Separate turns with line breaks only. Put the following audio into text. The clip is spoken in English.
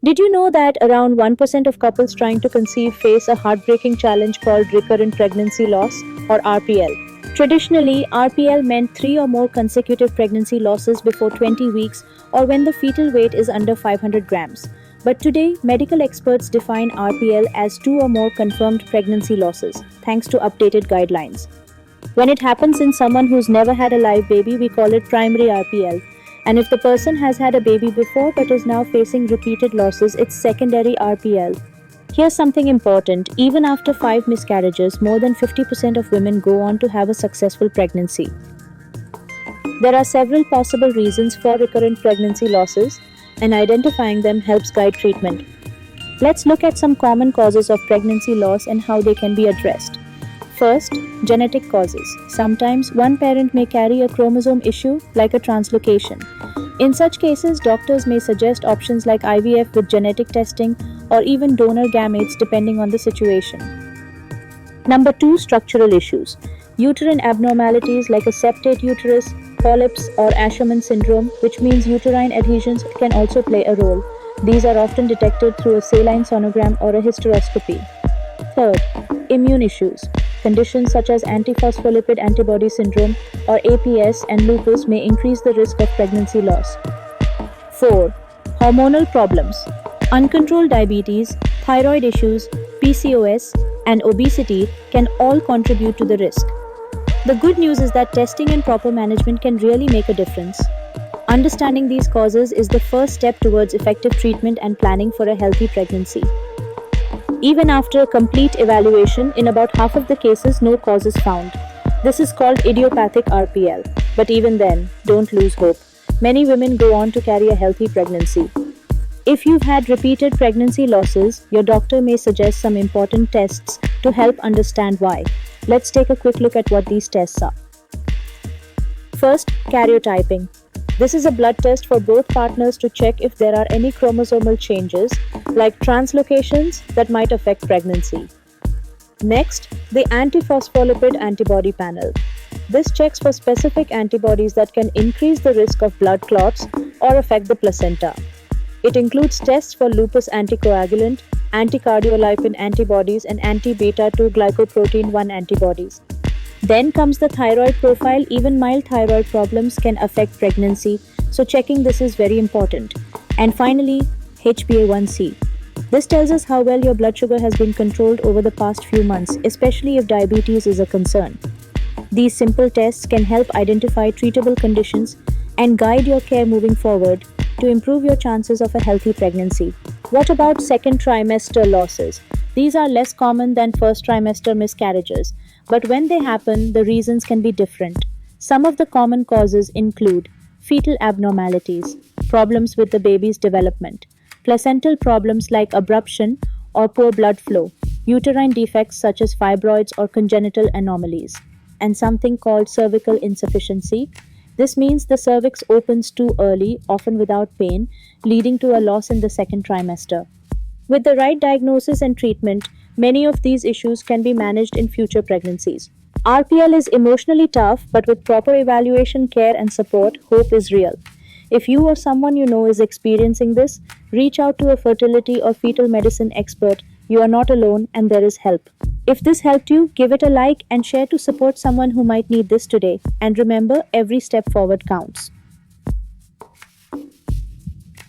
Did you know that around 1% of couples trying to conceive face a heartbreaking challenge called recurrent pregnancy loss or RPL? Traditionally, RPL meant 3 or more consecutive pregnancy losses before 20 weeks or when the fetal weight is under 500 grams. But today, medical experts define RPL as 2 or more confirmed pregnancy losses, thanks to updated guidelines. When it happens in someone who's never had a live baby, we call it primary RPL. And if the person has had a baby before but is now facing repeated losses, it's secondary RPL. Here's something important: even after 5 miscarriages, more than 50% of women go on to have a successful pregnancy. There are several possible reasons for recurrent pregnancy losses, and identifying them helps guide treatment. Let's look at some common causes of pregnancy loss and how they can be addressed. First, genetic causes. Sometimes one parent may carry a chromosome issue like a translocation. In such cases, doctors may suggest options like IVF with genetic testing or even donor gametes depending on the situation. Number 2, structural issues. Uterine abnormalities like a septate uterus, polyps, or Asherman syndrome, which means uterine adhesions, can also play a role. These are often detected through a saline sonogram or a hysteroscopy. Third, immune issues. Conditions such as antiphospholipid antibody syndrome or APS and lupus may increase the risk of pregnancy loss. 4. Hormonal problems. Uncontrolled diabetes, thyroid issues, PCOS, and obesity can all contribute to the risk. The good news is that testing and proper management can really make a difference. Understanding these causes is the first step towards effective treatment and planning for a healthy pregnancy. Even after a complete evaluation, in about half of the cases, no cause is found. This is called idiopathic RPL. But even then, don't lose hope. Many women go on to carry a healthy pregnancy. If you've had repeated pregnancy losses, your doctor may suggest some important tests to help understand why. Let's take a quick look at what these tests are. First, karyotyping. This is a blood test for both partners to check if there are any chromosomal changes, like translocations, that might affect pregnancy. Next, the antiphospholipid antibody panel. This checks for specific antibodies that can increase the risk of blood clots or affect the placenta. It includes tests for lupus anticoagulant, anticardiolipin antibodies, and anti-beta-2 glycoprotein 1 antibodies. Then comes the thyroid profile. Even mild thyroid problems can affect pregnancy, so checking this is very important. And finally, HbA1c. This tells us how well your blood sugar has been controlled over the past few months, especially if diabetes is a concern. These simple tests can help identify treatable conditions and guide your care moving forward to improve your chances of a healthy pregnancy. What about second trimester losses? These are less common than first trimester miscarriages, but when they happen, the reasons can be different. Some of the common causes include fetal abnormalities, problems with the baby's development, placental problems like abruption or poor blood flow, uterine defects such as fibroids or congenital anomalies, and something called cervical insufficiency. This means the cervix opens too early, often without pain, leading to a loss in the second trimester. With the right diagnosis and treatment, many of these issues can be managed in future pregnancies. RPL is emotionally tough, but with proper evaluation, care, and support, hope is real. If you or someone you know is experiencing this, reach out to a fertility or fetal medicine expert. You are not alone and there is help. If this helped you, give it a like and share to support someone who might need this today. And remember, every step forward counts.